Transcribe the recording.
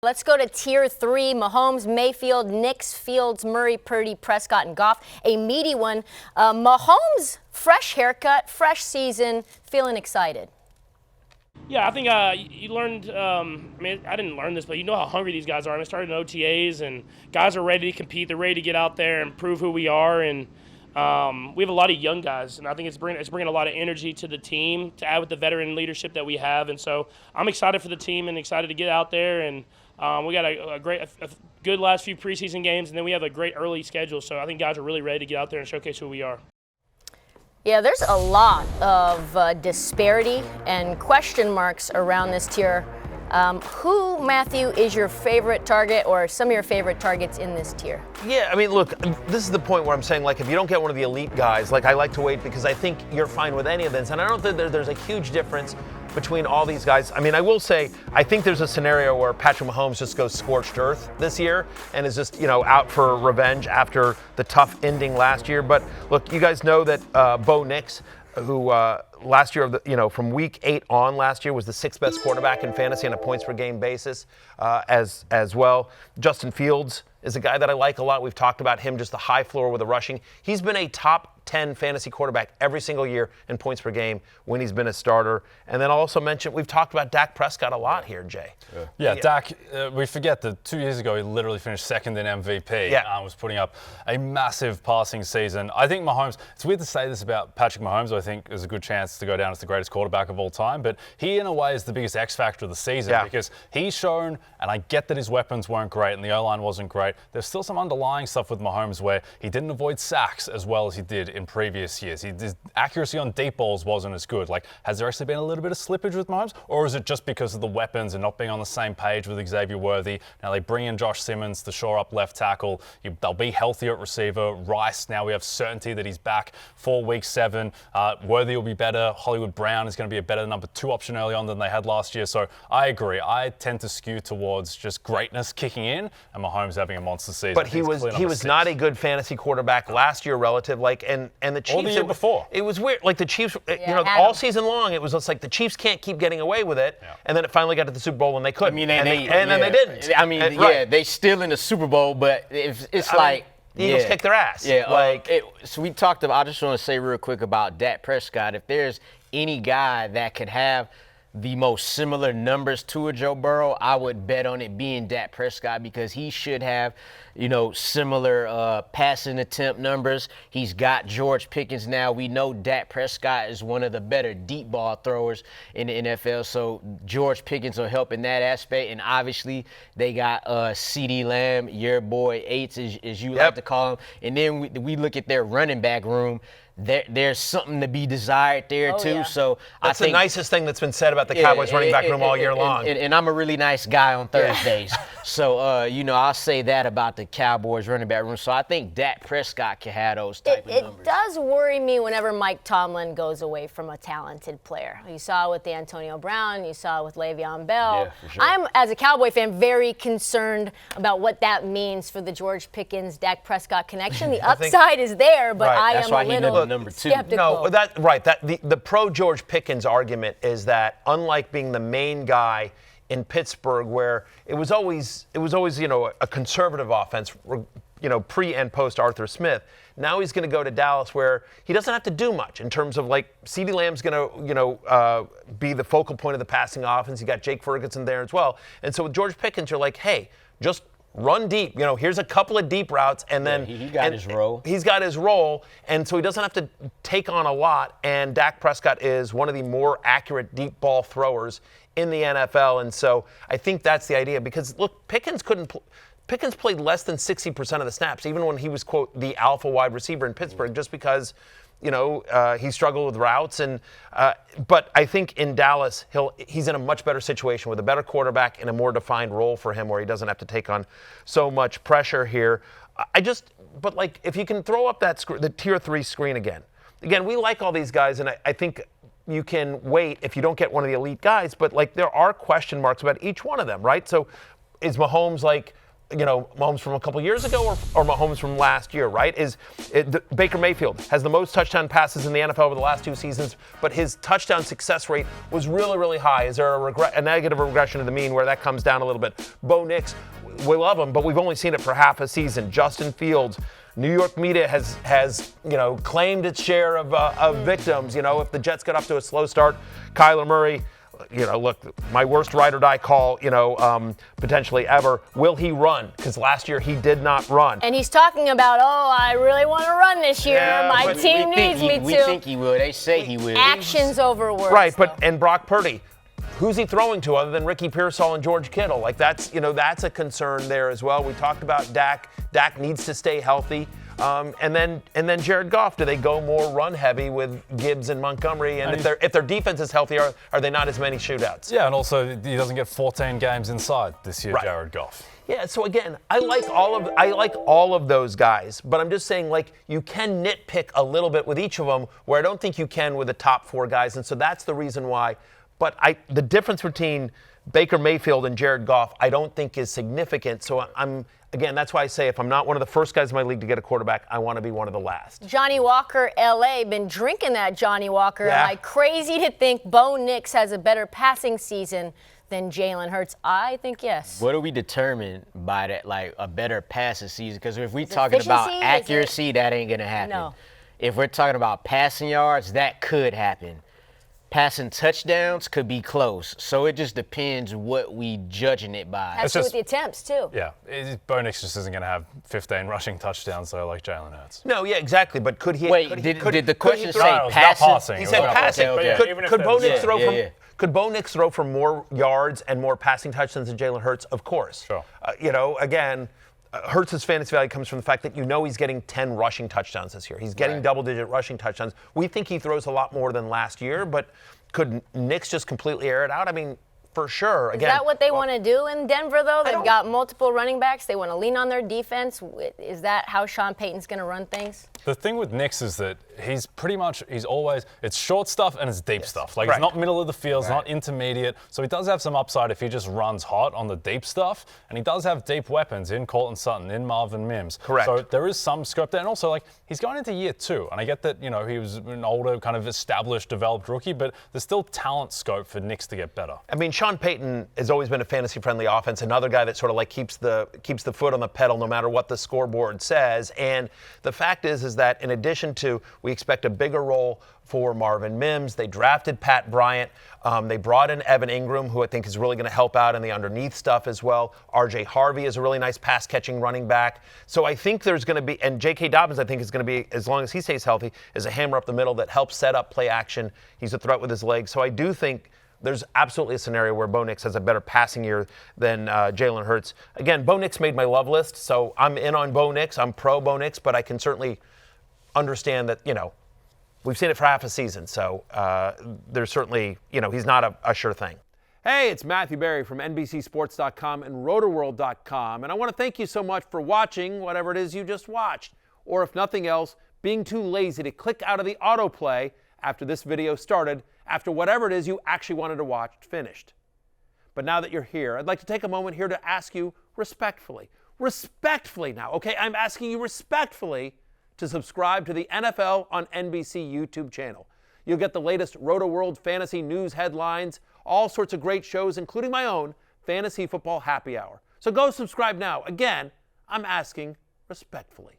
Let's go to Tier 3. Mahomes, Mayfield, Nix, Fields, Murray, Purdy, Prescott, and Goff. A meaty one. Mahomes, fresh haircut, fresh season, feeling excited. Yeah, I think you learned, I didn't learn this, but you know how hungry these guys are. I started in OTAs, and guys are ready to compete. They're ready to get out there and prove who we are. And we have a lot of young guys, and I think it's bringing a lot of energy to the team to add with the veteran leadership that we have. And so I'm excited for the team and excited to get out there. And we got a good last few preseason games, and then we have a great early schedule. So I think guys are really ready to get out there and showcase who we are. Yeah, there's a lot of disparity and question marks around this tier. Who, Matthew, is your favorite target or some of your favorite targets in this tier? Yeah, I mean, look, this is the point where I'm saying, like, if you don't get one of the elite guys, like, I like to wait because I think you're fine with any of this. And I don't think there's a huge difference between all these guys. I mean, I will say, I think there's a scenario where Patrick Mahomes just goes scorched earth this year and is just, out for revenge after the tough ending last year. But look, you guys know that Bo Nix, who last year, from week 8 on last year was the 6th best quarterback in fantasy on a points per game basis as well. Justin Fields is a guy that I like a lot. We've talked about him, just the high floor with the rushing. He's been a top 10 fantasy quarterback every single year in points per game when he's been a starter. And then I'll also mention, we've talked about Dak Prescott a lot here, Jay. Yeah, Dak, we forget that 2 years ago he literally finished second in MVP. Was putting up a massive passing season. I think Mahomes, it's weird to say this about Patrick Mahomes, I think there's a good chance to go down as the greatest quarterback of all time, but he in a way is the biggest X factor of the season because he's shown, and I get that his weapons weren't great and the O-line wasn't great, there's still some underlying stuff with Mahomes where he didn't avoid sacks as well as he did in previous years. His accuracy on deep balls wasn't as good. Like, has there actually been a little bit of slippage with Mahomes, or is it just because of the weapons and not being on the same page with Xavier Worthy? Now they bring in Josh Simmons to shore up left tackle. They'll be healthier at receiver. Rice, now we have certainty that he's back for week 7. Worthy will be better. Hollywood Brown is going to be a better number 2 option early on than they had last year. So I agree. I tend to skew towards just greatness kicking in and Mahomes having a monster season. But he was not a good fantasy quarterback last year relative, and the Chiefs. Or the year before. It was weird. Like the Chiefs, all season long, it was just like the Chiefs can't keep getting away with it. Yeah. And then it finally got to the Super Bowl when they couldn't. I mean, then they didn't. I mean, they still in the Super Bowl, but it's like. The Eagles kick their ass. Yeah, so we talked about, I just want to say real quick about Dak Prescott. If there's any guy that could have the most similar numbers to a Joe Burrow, I would bet on it being Dak Prescott because he should have, similar passing attempt numbers. He's got George Pickens now. We know Dak Prescott is one of the better deep ball throwers in the NFL, so George Pickens will help in that aspect. And obviously, they got CeeDee Lamb, your boy Eights, as you like to call him. And then we look at their running back room. There's something to be desired there, too. Yeah. So that's the nicest thing that's been said about the Cowboys running back room all year long. And I'm a really nice guy on Thursdays. So, I'll say that about the Cowboys running back room. So I think Dak Prescott can have those type of numbers. It does worry me whenever Mike Tomlin goes away from a talented player. You saw it with Antonio Brown. You saw it with Le'Veon Bell. Yeah, for sure. I'm, as a Cowboy fan, very concerned about what that means for the George Pickens-Dak Prescott connection. The upside is there, but I am a little number 2. skeptical. No, the pro George Pickens argument is that unlike being the main guy in Pittsburgh, where it was always a conservative offense, pre and post Arthur Smith. Now he's going to go to Dallas, where he doesn't have to do much in terms of CeeDee Lamb's going to be the focal point of the passing offense. You got Jake Ferguson there as well, and so with George Pickens, you're like, hey, just run deep. Here's a couple of deep routes, and then he got his role. He's got his role, and so he doesn't have to take on a lot. And Dak Prescott is one of the more accurate deep ball throwers in the NFL, and so I think that's the idea. Because look, Pickens played less than 60% of the snaps, even when he was, quote, the alpha wide receiver in Pittsburgh, just because he struggled with routes. But I think in Dallas, he's in a much better situation with a better quarterback and a more defined role for him where he doesn't have to take on so much pressure here. But if you can throw up the tier 3 screen again, we like all these guys, and I think you can wait if you don't get one of the elite guys, but there are question marks about each one of them, right? So is Mahomes Mahomes from a couple years ago or Mahomes from last year, right? Baker Mayfield has the most touchdown passes in the NFL over the last 2 seasons, but his touchdown success rate was really, really high. Is there a negative regression to the mean where that comes down a little bit? Bo Nix, we love him, but we've only seen it for half a season. Justin Fields, New York media has claimed its share of victims. If the Jets got up to a slow start, Kyler Murray, look, my worst ride or die call, potentially ever. Will he run? Because last year he did not run. And he's talking about, I really want to run this year. Yeah, my team needs me to. We think he will. They say he will. Actions over words. Right, and Brock Purdy. Who's he throwing to other than Ricky Pearsall and George Kittle? Like that's a concern there as well. We talked about Dak. Dak needs to stay healthy. And then Jared Goff. Do they go more run heavy with Gibbs and Montgomery? And if their defense is healthy, are they not as many shootouts? Yeah, and also he doesn't get 14 games inside this year, right. Jared Goff. Yeah, so again, I like all of those guys, but I'm just saying you can nitpick a little bit with each of them where I don't think you can with the top 4 guys, and so that's the reason why. But the difference between Baker Mayfield and Jared Goff, I don't think is significant. So that's why I say if I'm not one of the first guys in my league to get a quarterback, I want to be one of the last. Johnny Walker, LA, been drinking that Johnny Walker. Yeah. Am I crazy to think Bo Nix has a better passing season than Jalen Hurts? I think yes. What do we determine by that, a better passing season? Because if we're talking about accuracy, that ain't going to happen. No. If we're talking about passing yards, that could happen. Passing touchdowns could be close. So it just depends what we judging it by. Has to do with the attempts, too. Yeah. Bo Nix just isn't going to have 15 rushing touchdowns, though, like Jalen Hurts. No, yeah, exactly. But could he? Wait, did the question say passing? He said passing. Okay. Could Bo Nix throw from? Could Bo Nix throw for more yards and more passing touchdowns than Jalen Hurts? Of course. Sure. Again, Hurts' fantasy value comes from the fact that he's getting 10 rushing touchdowns this year. He's getting double-digit rushing touchdowns. We think he throws a lot more than last year, but could Nix just completely air it out? I mean, for sure. Again, is that what they want to do in Denver, though? They've got multiple running backs. They want to lean on their defense. Is that how Sean Payton's going to run things? The thing with Nix is that he's always, it's short stuff and it's deep stuff. Right. It's not middle of the field, it's not intermediate. So he does have some upside if he just runs hot on the deep stuff. And he does have deep weapons in Cortland Sutton, in Marvin Mims. Correct. So there is some scope there. And also, he's going into year 2. And I get that, he was an older, kind of established, developed rookie, but there's still talent scope for Nix to get better. I mean, Sean Payton has always been a fantasy-friendly offense, another guy that sort of keeps the foot on the pedal no matter what the scoreboard says. And the fact is that in addition to, we expect a bigger role for Marvin Mims. They drafted Pat Bryant. They brought in Evan Ingram, who I think is really going to help out in the underneath stuff as well. RJ Harvey is a really nice pass-catching running back. So I think there's going to be, and J.K. Dobbins I think is going to be, as long as he stays healthy, is a hammer up the middle that helps set up play action. He's a threat with his legs. So I do think there's absolutely a scenario where Bo Nix has a better passing year than Jalen Hurts. Again, Bo Nix made my love list, so I'm in on Bo Nix. I'm pro Bo Nix, but I can certainly understand that, we've seen it for half a season. So there's certainly, he's not a sure thing. Hey, it's Matthew Berry from NBCSports.com and RotoWorld.com, and I want to thank you so much for watching whatever it is you just watched, or if nothing else, being too lazy to click out of the autoplay after this video started, after whatever it is you actually wanted to watch finished. But now that you're here, I'd like to take a moment here to ask you respectfully now, okay? I'm asking you respectfully to subscribe to the NFL on NBC YouTube channel. You'll get the latest RotoWorld fantasy news headlines, all sorts of great shows, including my own Fantasy Football Happy Hour. So go subscribe now. Again, I'm asking respectfully.